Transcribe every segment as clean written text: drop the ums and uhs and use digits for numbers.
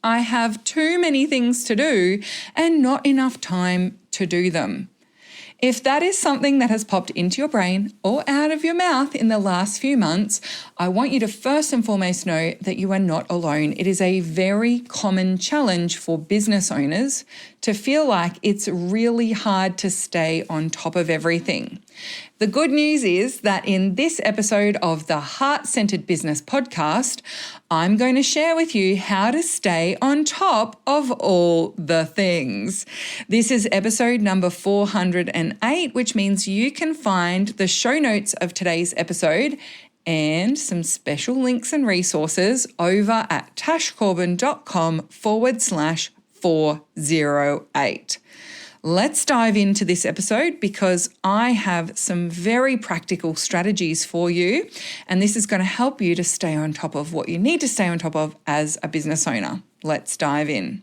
I have too many things to do and not enough time to do them. If that is something that has popped into your brain or out of your mouth in the last few months, I want you to first and foremost know that you are not alone. It is a very common challenge for business owners to feel like it's really hard to stay on top of everything. The good news is that in this episode of the Heart-Centered Business Podcast, I'm going to share with you how to stay on top of all the things. This is episode number 408, which means you can find the show notes of today's episode and some special links and resources over at tashcorbin.com/408. Let's dive into this episode because I have some very practical strategies for you, and this is going to help you to stay on top of what you need to stay on top of as a business owner. Let's dive in.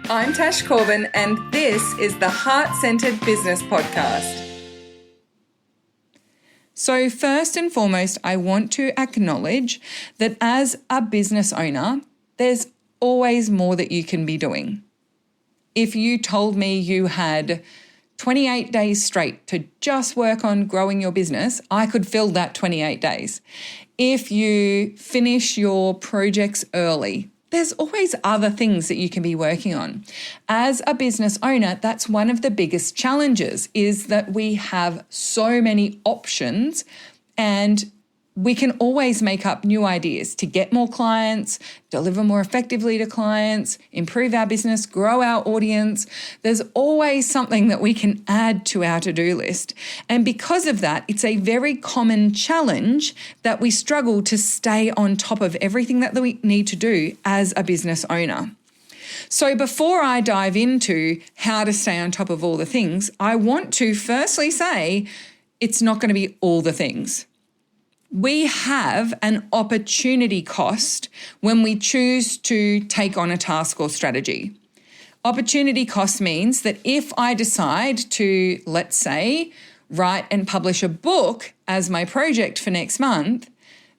I'm Tash Corbin, and this is the Heart-Centered Business Podcast. So first and foremost, I want to acknowledge that as a business owner, there's always more that you can be doing. If you told me you had 28 days straight to just work on growing your business, I could fill that 28 days. If you finish your projects early, there's always other things that you can be working on. As a business owner, that's one of the biggest challenges, is that we have so many options and we can always make up new ideas to get more clients, deliver more effectively to clients, improve our business, grow our audience. There's always something that we can add to our to-do list. And because of that, it's a very common challenge that we struggle to stay on top of everything that we need to do as a business owner. So before I dive into how to stay on top of all the things, I want to firstly say it's not going to be all the things. We have an opportunity cost when we choose to take on a task or strategy. Opportunity cost means that if I decide to, let's say, write and publish a book as my project for next month,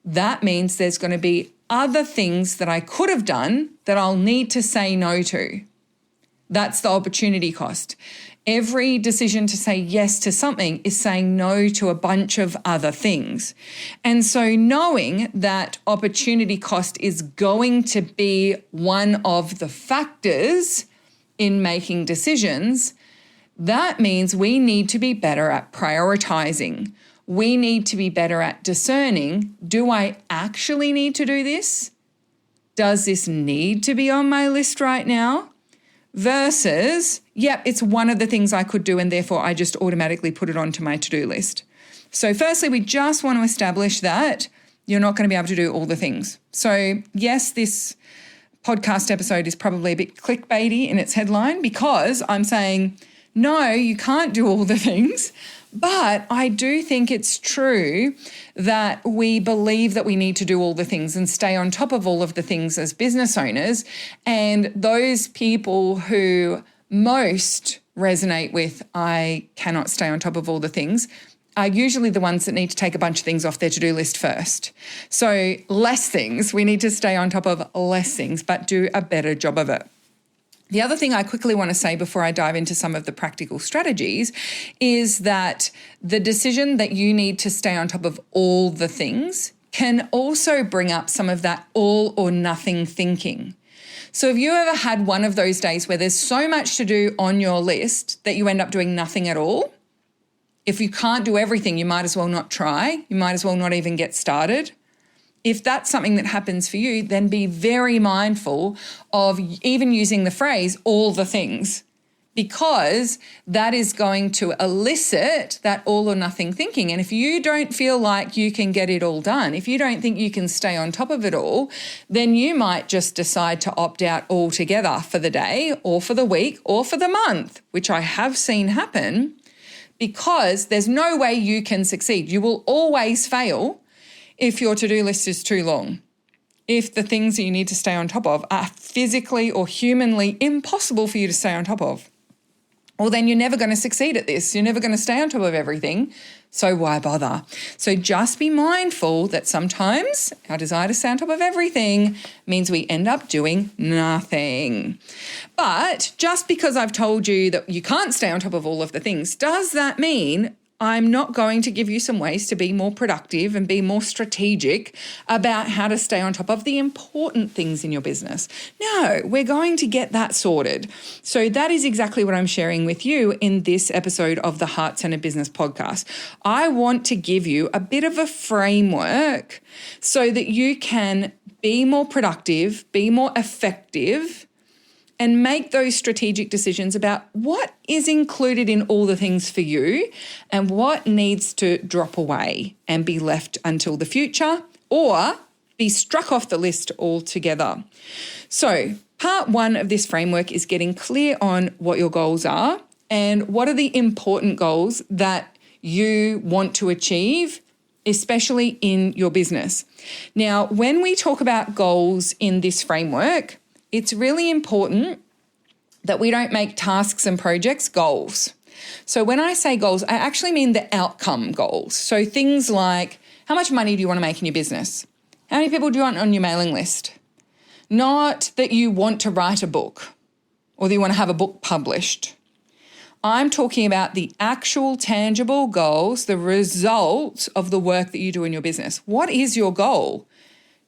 that means there's going to be other things that I could have done that I'll need to say no to. That's the opportunity cost. Every decision to say yes to something is saying no to a bunch of other things. And so knowing that opportunity cost is going to be one of the factors in making decisions, that means we need to be better at prioritizing. We need to be better at discerning, do I actually need to do this? Does this need to be on my list right now? Versus, yep, it's one of the things I could do and therefore I just automatically put it onto my to-do list. So firstly, we just want to establish that you're not going to be able to do all the things. So yes, this podcast episode is probably a bit clickbaity in its headline because I'm saying, no, you can't do all the things. But I do think it's true that we believe that we need to do all the things and stay on top of all of the things as business owners. And those people who most resonate with, I cannot stay on top of all the things, are usually the ones that need to take a bunch of things off their to-do list first. So less things, we need to stay on top of less things, but do a better job of it. The other thing I quickly want to say before I dive into some of the practical strategies is that the decision that you need to stay on top of all the things can also bring up some of that all or nothing thinking. So have you ever had one of those days where there's so much to do on your list that you end up doing nothing at all? If you can't do everything, you might as well not try. You might as well not even get started. If that's something that happens for you, then be very mindful of even using the phrase, all the things, because that is going to elicit that all or nothing thinking. And if you don't feel like you can get it all done, if you don't think you can stay on top of it all, then you might just decide to opt out altogether for the day or for the week or for the month, which I have seen happen, because there's no way you can succeed. You will always fail if your to-do list is too long, if the things that you need to stay on top of are physically or humanly impossible for you to stay on top of. well, then you're never going to succeed at this. You're never going to stay on top of everything. So why bother? So just be mindful that sometimes our desire to stay on top of everything means we end up doing nothing. But just because I've told you that you can't stay on top of all of the things, does that mean I'm not going to give you some ways to be more productive and be more strategic about how to stay on top of the important things in your business? No, we're going to get that sorted. So that is exactly what I'm sharing with you in this episode of the Heart Centered Business Podcast. I want to give you a bit of a framework so that you can be more productive, be more effective, and make those strategic decisions about what is included in all the things for you and what needs to drop away and be left until the future or be struck off the list altogether. So part one of this framework is getting clear on what your goals are and what are the important goals that you want to achieve, especially in your business. Now, when we talk about goals in this framework, it's really important that we don't make tasks and projects goals. So when I say goals, I actually mean the outcome goals. So things like, how much money do you want to make in your business? How many people do you want on your mailing list? Not that you want to write a book or that you want to have a book published. I'm talking about the actual tangible goals, the results of the work that you do in your business. What is your goal?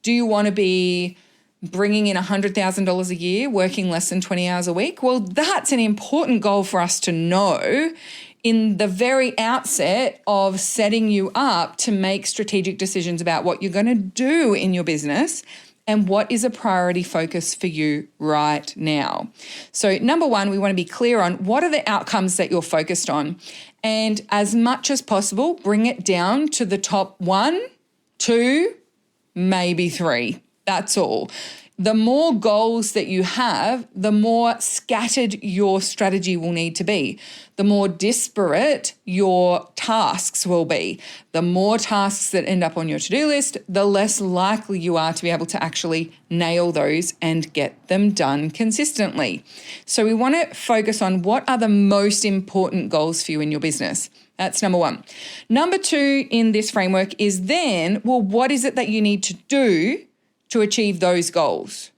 Do you want to be bringing in $100,000 a year, working less than 20 hours a week? Well, that's an important goal for us to know in the very outset of setting you up to make strategic decisions about what you're going to do in your business and what is a priority focus for you right now. So number one, we want to be clear on what are the outcomes that you're focused on, and as much as possible, bring it down to the top 1, 2, maybe 3. That's all. The more goals that you have, the more scattered your strategy will need to be. The more disparate your tasks will be. The more tasks that end up on your to-do list, the less likely you are to be able to actually nail those and get them done consistently. So we want to focus on what are the most important goals for you in your business. That's number one. Number two in this framework is then, well, what is it that you need to do to achieve those goals?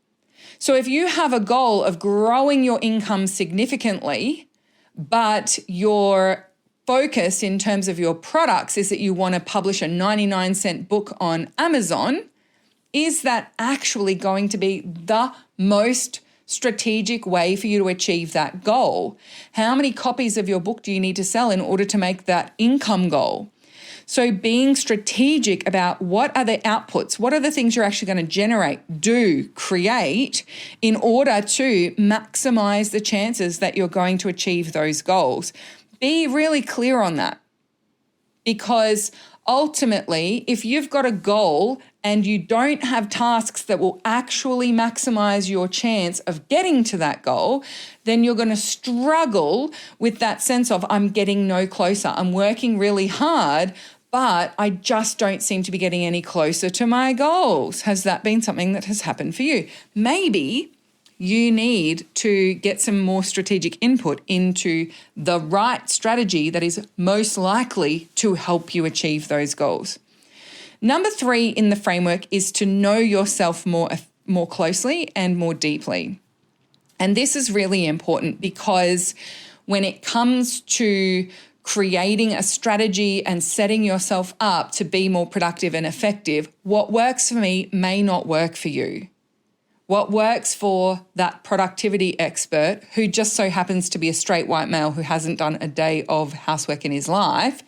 So if you have a goal of growing your income significantly, but your focus in terms of your products is that you want to publish a 99-cent book on Amazon, is that actually going to be the most strategic way for you to achieve that goal? How many copies of your book do you need to sell in order to make that income goal? So being strategic about what are the outputs, what are the things you're actually going to generate, do, create in order to maximize the chances that you're going to achieve those goals. Be really clear on that, because ultimately, if you've got a goal and you don't have tasks that will actually maximize your chance of getting to that goal, then you're going to struggle with that sense of, I'm getting no closer. I'm working really hard, but I just don't seem to be getting any closer to my goals. Has that been something that has happened for you? Maybe you need to get some more strategic input into the right strategy that is most likely to help you achieve those goals. Number 3 in the framework is to know yourself more closely and more deeply. And this is really important because when it comes to creating a strategy and setting yourself up to be more productive and effective, what works for me may not work for you. What works for that productivity expert who just so happens to be a straight white male who hasn't done a day of housework in his life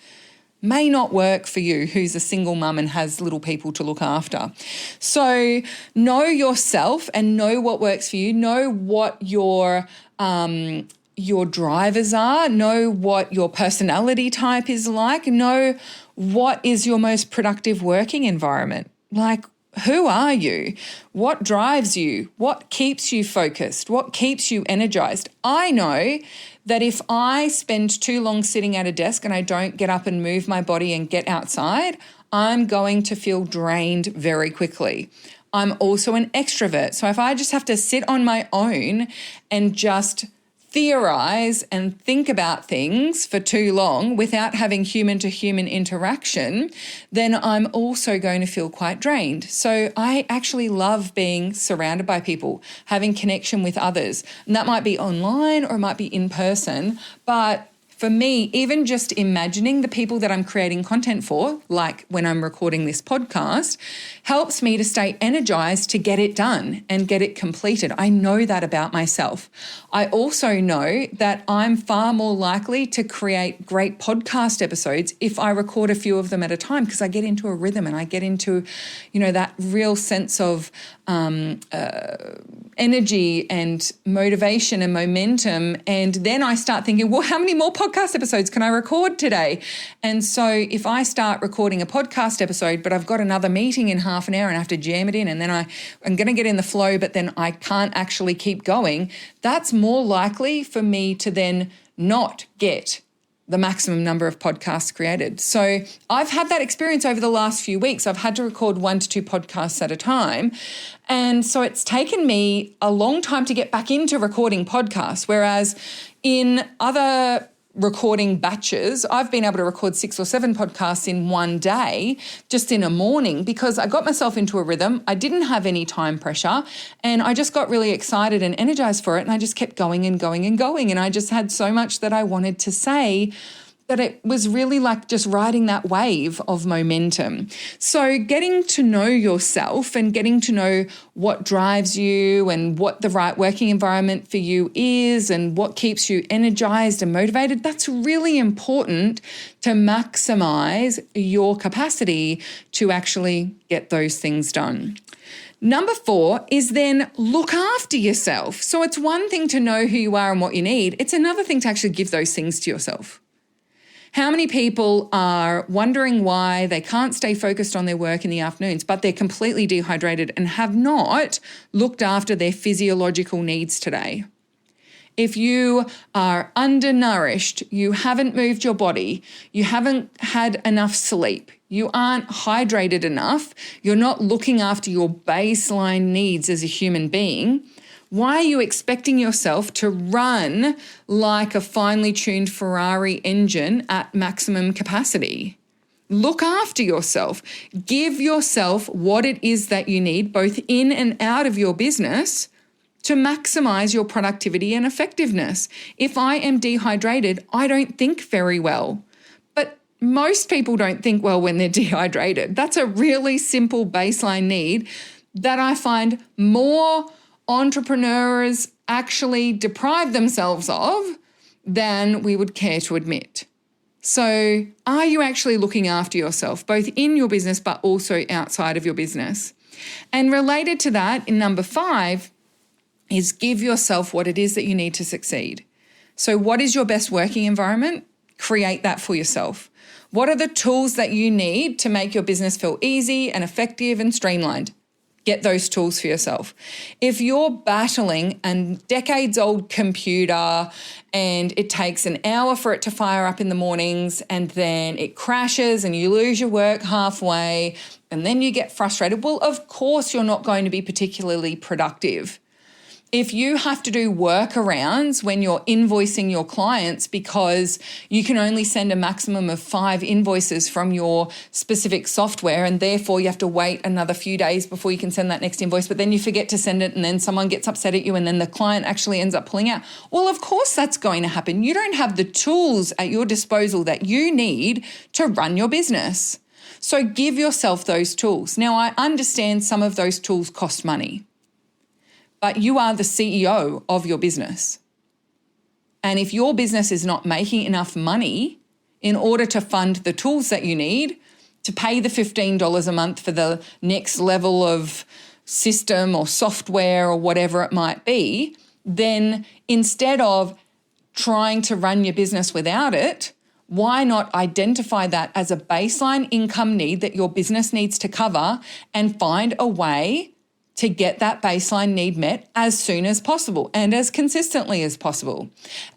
may not work for you, who's a single mum and has little people to look after. So know yourself and know what works for you. Know what your drivers are. Know what your personality type is like. Know what is your most productive working environment. Like, who are you? What drives you? What keeps you focused? What keeps you energized? I know that if I spend too long sitting at a desk and I don't get up and move my body and get outside, I'm going to feel drained very quickly. I'm also an extrovert. So if I just have to sit on my own and just theorize and think about things for too long without having human-to-human interaction, then I'm also going to feel quite drained. So I actually love being surrounded by people, having connection with others. And that might be online or it might be in person, but for me, even just imagining the people that I'm creating content for, like when I'm recording this podcast, helps me to stay energized to get it done and get it completed. I know that about myself. I also know that I'm far more likely to create great podcast episodes if I record a few of them at a time, because I get into a rhythm and I get into, that real sense of energy and motivation and momentum. And then I start thinking, well, how many more podcast episodes can I record today? And so if I start recording a podcast episode, but I've got another meeting in half an hour and I have to jam it in, and then I'm going to get in the flow, but then I can't actually keep going, that's more likely for me to then not get the maximum number of podcasts created. So I've had that experience over the last few weeks. I've had to record 1 to 2 podcasts at a time. And so it's taken me a long time to get back into recording podcasts, whereas in other recording batches, I've been able to record 6 or 7 podcasts in one day, just in a morning, because I got myself into a rhythm. I didn't have any time pressure, and I just got really excited and energized for it. And I just kept going and going and going. And I just had so much that I wanted to say that it was really like just riding that wave of momentum. So getting to know yourself and getting to know what drives you and what the right working environment for you is and what keeps you energized and motivated, that's really important to maximize your capacity to actually get those things done. Number 4 is then look after yourself. So it's one thing to know who you are and what you need. It's another thing to actually give those things to yourself. How many people are wondering why they can't stay focused on their work in the afternoons, but they're completely dehydrated and have not looked after their physiological needs today? If you are undernourished, you haven't moved your body, you haven't had enough sleep, you aren't hydrated enough, you're not looking after your baseline needs as a human being, why are you expecting yourself to run like a finely tuned Ferrari engine at maximum capacity? Look after yourself. Give yourself what it is that you need, both in and out of your business, to maximize your productivity and effectiveness. If I am dehydrated, I don't think very well. But most people don't think well when they're dehydrated. That's a really simple baseline need that I find more entrepreneurs actually deprive themselves of than we would care to admit. So are you actually looking after yourself, both in your business but also outside of your business? And related to that, in number 5, is give yourself what it is that you need to succeed. So what is your best working environment? Create that for yourself. What are the tools that you need to make your business feel easy and effective and streamlined? Get those tools for yourself. If you're battling a decades-old computer and it takes an hour for it to fire up in the mornings and then it crashes and you lose your work halfway and then you get frustrated, well, of course you're not going to be particularly productive. If you have to do workarounds when you're invoicing your clients because you can only send a maximum of 5 invoices from your specific software and therefore you have to wait another few days before you can send that next invoice, but then you forget to send it and then someone gets upset at you and then the client actually ends up pulling out. Well, of course that's going to happen. You don't have the tools at your disposal that you need to run your business. So give yourself those tools. Now, I understand some of those tools cost money, but you are the CEO of your business. And if your business is not making enough money in order to fund the tools that you need to pay the $15 a month for the next level of system or software or whatever it might be, then instead of trying to run your business without it, why not identify that as a baseline income need that your business needs to cover and find a way to get that baseline need met as soon as possible and as consistently as possible.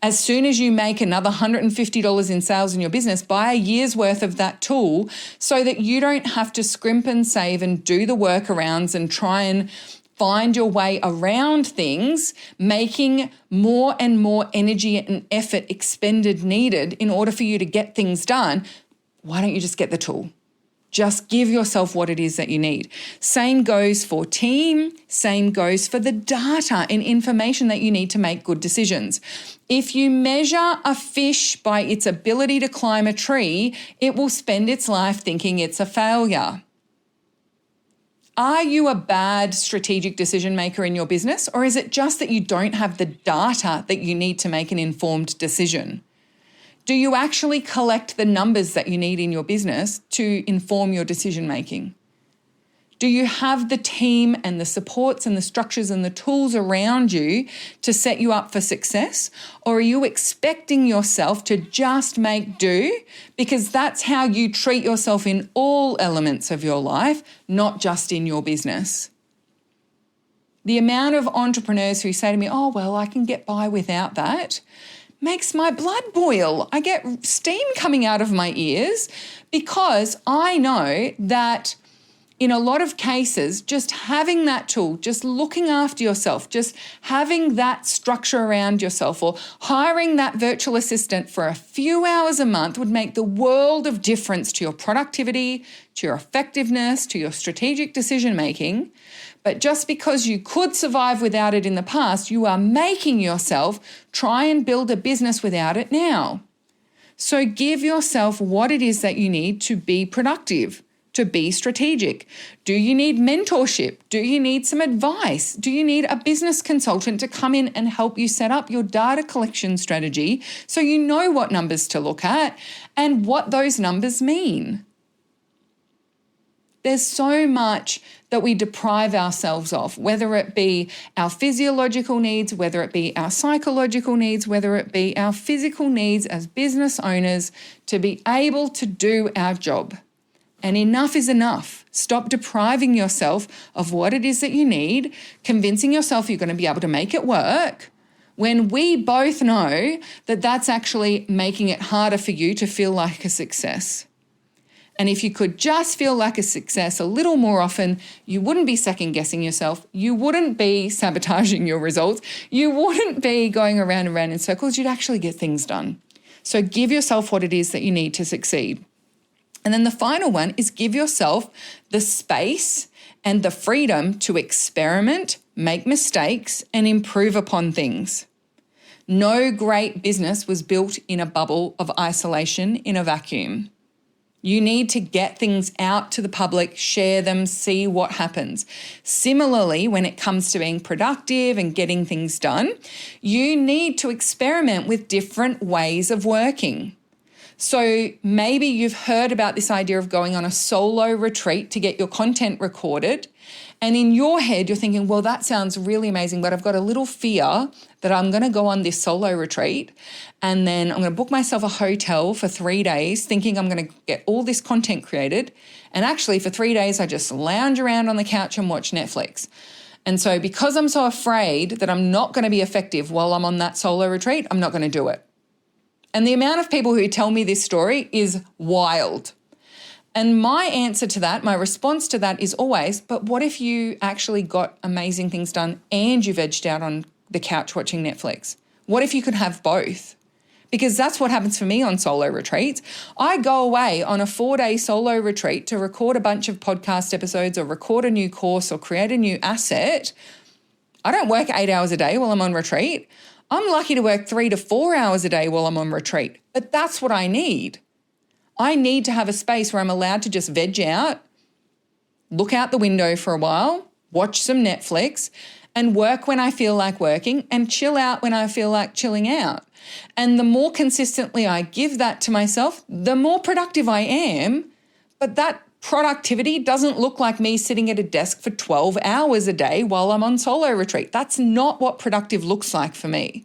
As soon as you make another $150 in sales in your business, buy a year's worth of that tool so that you don't have to scrimp and save and do the workarounds and try and find your way around things, making more and more energy and effort expended needed in order for you to get things done, why don't you just get the tool? Just give yourself what it is that you need. Same goes for team, same goes for the data and information that you need to make good decisions. If you measure a fish by its ability to climb a tree, it will spend its life thinking it's a failure. Are you a bad strategic decision maker in your business, or is it just that you don't have the data that you need to make an informed decision? Do you actually collect the numbers that you need in your business to inform your decision making? Do you have the team and the supports and the structures and the tools around you to set you up for success? Or are you expecting yourself to just make do because that's how you treat yourself in all elements of your life, not just in your business? The amount of entrepreneurs who say to me, oh, well, I can get by without that, makes my blood boil. I get steam coming out of my ears because I know that in a lot of cases, just having that tool, just looking after yourself, just having that structure around yourself, or hiring that virtual assistant for a few hours a month would make the world of difference to your productivity, to your effectiveness, to your strategic decision making. But just because you could survive without it in the past, you are making yourself try and build a business without it now. So give yourself what it is that you need to be productive, to be strategic. Do you need mentorship? Do you need some advice? Do you need a business consultant to come in and help you set up your data collection strategy so you know what numbers to look at and what those numbers mean? There's so much that we deprive ourselves of, whether it be our physiological needs, whether it be our psychological needs, whether it be our physical needs as business owners to be able to do our job. And enough is enough. Stop depriving yourself of what it is that you need, convincing yourself you're going to be able to make it work, when we both know that that's actually making it harder for you to feel like a success. And if you could just feel like a success a little more often, you wouldn't be second guessing yourself. You wouldn't be sabotaging your results. You wouldn't be going around and around in circles. You'd actually get things done. So give yourself what it is that you need to succeed. And then the final one is give yourself the space and the freedom to experiment, make mistakes, and improve upon things. No great business was built in a bubble of isolation in a vacuum. You need to get things out to the public, share them, see what happens. Similarly, when it comes to being productive and getting things done, you need to experiment with different ways of working. So maybe you've heard about this idea of going on a solo retreat to get your content recorded. And in your head, you're thinking, well, that sounds really amazing, but I've got a little fear that I'm going to go on this solo retreat and then I'm going to book myself a hotel for 3 days thinking I'm going to get all this content created. And actually for 3 days, I just lounge around on the couch and watch Netflix. And so because I'm so afraid that I'm not going to be effective while I'm on that solo retreat, I'm not going to do it. And the amount of people who tell me this story is wild. And my answer to that, my response to that is always, but what if you actually got amazing things done and you vegged out on the couch watching Netflix? What if you could have both? Because that's what happens for me on solo retreats. I go away on a 4-day solo retreat to record a bunch of podcast episodes or record a new course or create a new asset. I don't work 8 hours a day while I'm on retreat. I'm lucky to work 3 to 4 hours a day while I'm on retreat, but that's what I need. I need to have a space where I'm allowed to just veg out, look out the window for a while, watch some Netflix, and work when I feel like working and chill out when I feel like chilling out. And the more consistently I give that to myself, the more productive I am. But that productivity doesn't look like me sitting at a desk for 12 hours a day while I'm on solo retreat. That's not what productive looks like for me.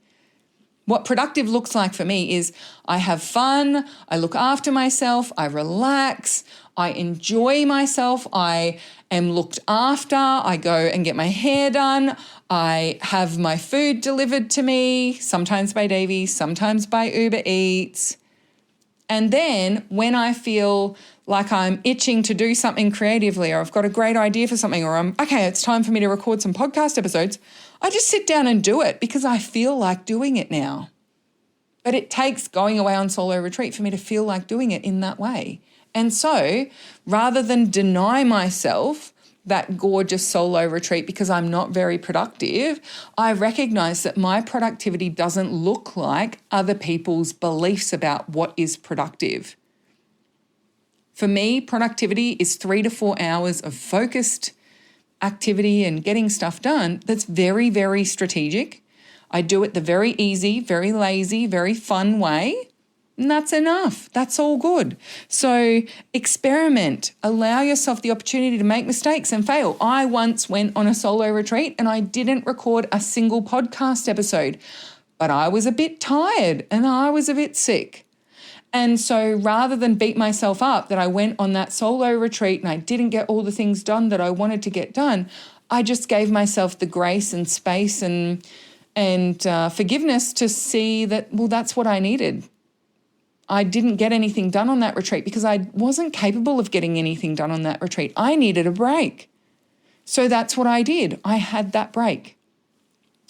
What productive looks like for me is I have fun, I look after myself, I relax, I enjoy myself, I am looked after, I go and get my hair done, I have my food delivered to me, sometimes by Davey, sometimes by Uber Eats. And then when I feel like I'm itching to do something creatively, or I've got a great idea for something, or it's time for me to record some podcast episodes, I just sit down and do it because I feel like doing it now. But it takes going away on solo retreat for me to feel like doing it in that way. And so rather than deny myself that gorgeous solo retreat because I'm not very productive, I recognize that my productivity doesn't look like other people's beliefs about what is productive. For me, productivity is 3 to 4 hours of focused activity and getting stuff done that's very, very strategic. I do it the very easy, very lazy, very fun way, and that's enough. That's all good. So experiment. Allow yourself the opportunity to make mistakes and fail. I once went on a solo retreat and I didn't record a single podcast episode, but I was a bit tired and I was a bit sick. And so rather than beat myself up that I went on that solo retreat and I didn't get all the things done that I wanted to get done, I just gave myself the grace and space and forgiveness to see that, well, that's what I needed. I didn't get anything done on that retreat because I wasn't capable of getting anything done on that retreat. I needed a break. So that's what I did. I had that break.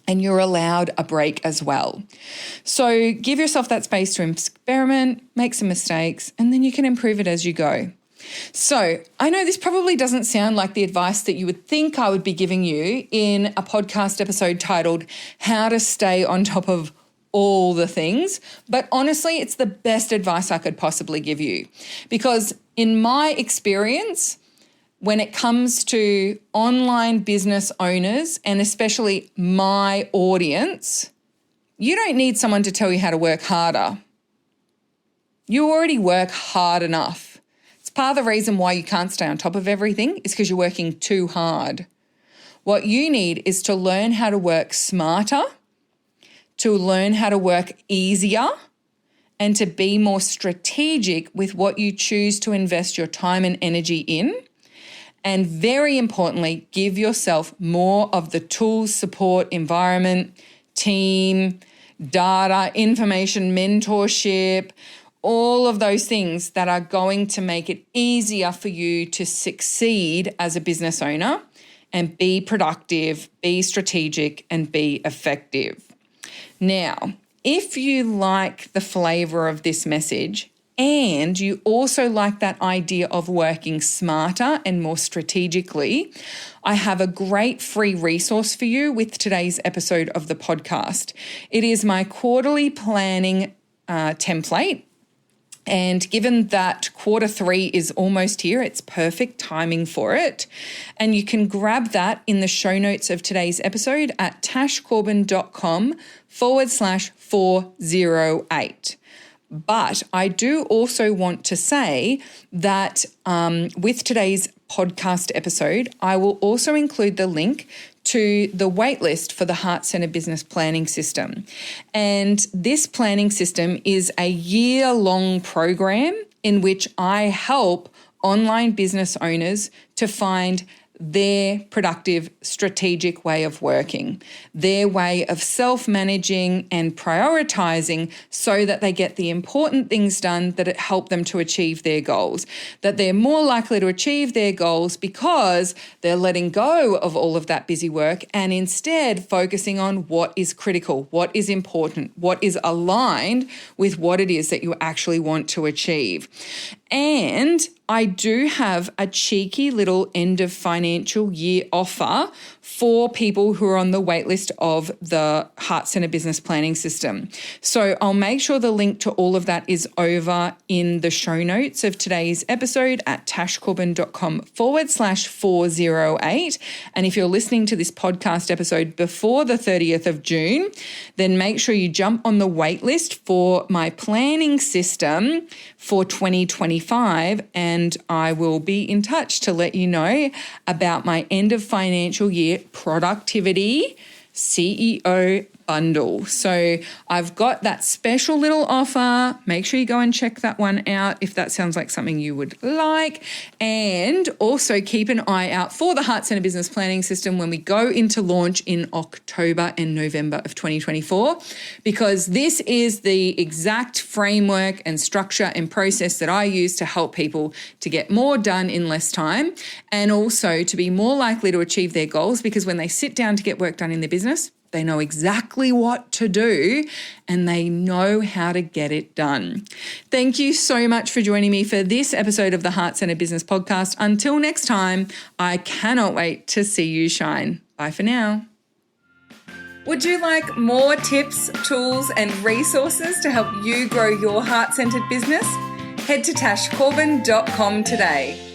And you're allowed a break as well. So give yourself that space to experiment, make some mistakes, and then you can improve it as you go. So I know this probably doesn't sound like the advice that you would think I would be giving you in a podcast episode titled How to Stay on Top of All the Things, but honestly, it's the best advice I could possibly give you. Because in my experience, when it comes to online business owners, and especially my audience, you don't need someone to tell you how to work harder. You already work hard enough. It's part of the reason why you can't stay on top of everything is because you're working too hard. What you need is to learn how to work smarter, to learn how to work easier, and to be more strategic with what you choose to invest your time and energy in. And very importantly, give yourself more of the tools, support, environment, team, data, information, mentorship, all of those things that are going to make it easier for you to succeed as a business owner and be productive, be strategic, and be effective. Now, if you like the flavor of this message, and you also like that idea of working smarter and more strategically, I have a great free resource for you with today's episode of the podcast. It is my quarterly planning template. And given that Q3 is almost here, it's perfect timing for it. And you can grab that in the show notes of today's episode at tashcorbin.com/408. But I do also want to say that with today's podcast episode, I will also include the link to the waitlist for the Heart Centered Business Planning System. And this planning system is a year-long program in which I help online business owners to find their productive, strategic way of working, their way of self-managing and prioritizing so that they get the important things done that help them to achieve their goals, that they're more likely to achieve their goals because they're letting go of all of that busy work and instead focusing on what is critical, what is important, what is aligned with what it is that you actually want to achieve. And I do have a cheeky little end of financial year offer for people who are on the waitlist of the Heart Centered Business Planning System. So I'll make sure the link to all of that is over in the show notes of today's episode at tashcorbin.com/408. And if you're listening to this podcast episode before the 30th of June, then make sure you jump on the waitlist for my planning system for 2025, and I will be in touch to let you know about my end of financial year productivity CEO bundle. So I've got that special little offer. Make sure you go and check that one out if that sounds like something you would like. And also keep an eye out for the Heart Centre Business Planning System when we go into launch in October and November of 2024, because this is the exact framework and structure and process that I use to help people to get more done in less time, and also to be more likely to achieve their goals, because when they sit down to get work done in their business, they know exactly what to do and they know how to get it done. Thank you so much for joining me for this episode of the Heart Centre Business Podcast. Until next time, I cannot wait to see you shine. Bye for now. Would you like more tips, tools, and resources to help you grow your heart-centered business? Head to tashcorbin.com today.